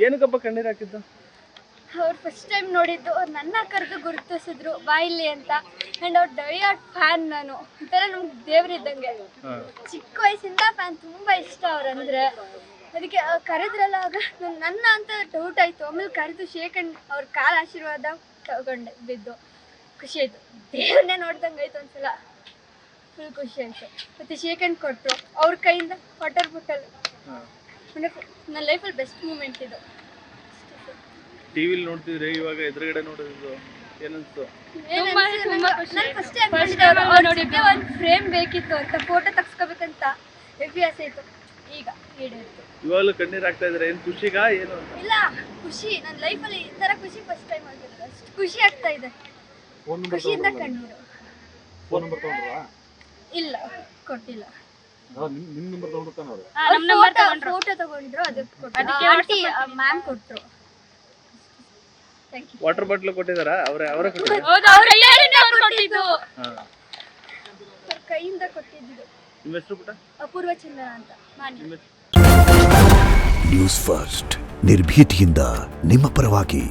ಏನಕ್ಕಪ್ಪ ಕಣ್ಣೀರು ಹಾಕಿದ್ದು? ಅವ್ರು ಫಸ್ಟ್ ಟೈಮ್ ನೋಡಿದ್ದು, ಅವ್ರು ನನ್ನ ಕರೆದು ಗುರುತಿಸಿದ್ರು ಬಾಯಿಲಿ ಅಂತ. ಆ್ಯಂಡ್ ಅವ್ರ ಡೈಯಾರ್ಡ್ ಫ್ಯಾನ್ ನಾನು. ಒಂಥರ ನಮ್ಗೆ ದೇವ್ರಿದ್ದಂಗೆ. ಚಿಕ್ಕ ವಯಸ್ಸಿಂದ ಫ್ಯಾನ್, ತುಂಬ ಇಷ್ಟ ಅವ್ರಂದ್ರೆ. ಅದಕ್ಕೆ ಕರೆದ್ರಲ್ಲ, ಆಗ ನನ್ನ ಅಂತ ಡೌಟ್ ಆಯಿತು. ಆಮೇಲೆ ಕರೆದು ಶೇಕ್ ಹ್ಯಾಂಡ್, ಅವ್ರ ಕಾಲ ಆಶೀರ್ವಾದ ತಗೊಂಡೆ, ಬಿದ್ದು ಖುಷಿ ಆಯಿತು. ದೇವ್ರನ್ನೇ ನೋಡ್ದಂಗೆ ಆಯ್ತು ಒಂದ್ಸಲ. ಫುಲ್ ಖುಷಿ ಆಯಿತು. ಮತ್ತು ಶೇಕ್ ಹ್ಯಾಂಡ್ ಕೊಟ್ಟರು, ಅವ್ರ ಕೈಯಿಂದ ವಾಟರ್ ಬಾಟಲ್. ನನ್ನ ಲೈಫಲ್ಲಿ ಬೆಸ್ಟ್ ಮೂಮೆಂಟ್ ಇದು. ಟಿವಿಲಿ ನೋಡ್ತಿದ್ರೆ, ಇವಾಗ ಎದುರುಗಡೆ ನೋಡೋದು ಏನನ್ಸ್ತು? ಒಂದು ಫ್ರೇಮ್ ಬೇಕಿತ್ತು ಅಂತ, ಫೋಟೋ ತಗ್ಸ್ಕೋಬೇಕಂತ ಹೆವಿ ಆಸೆ ಇತ್ತು. ಈಗ ಈಡೇರಿತು. ಇವಾಗಲೂ ಕಣ್ಣೀರು ಹಾಕ್ತಾ ಇದ್ರೆ ಏನು ಖುಷಿಗಾ ಏನು? ಇಲ್ಲ, ಖುಷಿ. ನನ್ನ ಲೈಫಲ್ಲಿ ಈ ಥರ ಖುಷಿ ಫಸ್ಟ್ ಟೈಮ್ ಆಗಿರೋದು. ಅಷ್ಟು ಖುಷಿ ಆಗ್ತಾ ಇದೆ. ಖುಷಿಯಿಂದ ಕಣ್ಣೀರು. ಫೋನ್ ನಂಬರ್ ತಗೊಂಡ್ರಾ? ಇಲ್ಲ, ಕೊಟ್ಟಿಲ್ಲ. ನಿಮ್ಮ ನಂಬರ್ ತಗೊಂಡ್ತಾನ ಅವರು? ಫೋಟೋ ತಗೊಂಡ್ರು, ಅದಕ್ಕೆ ಮ್ಯಾಮ್ ಕೊಟ್ಟರು. ವಾಟರ್ ಬಾಟ್ಲ್ ಕೊಟ್ಟಿದಾರಾ? ಅವರೇ ಕೊಟ್ಟಿದ್ದಾರೆ? ಕೈಯಿಂದ ಕೊಟ್ಟಿದ್ದು. ನಿಮ್ಮ ಹೆಸರು ಪುಟ್ಟ? ಅಪೂರ್ವ ಚಂದನ ಅಂತ. ನ್ಯೂಸ್ ಫಸ್ಟ್, ನಿರ್ಭೀತಿಯಿಂದ ನಿಮ್ಮ ಪರವಾಗಿ.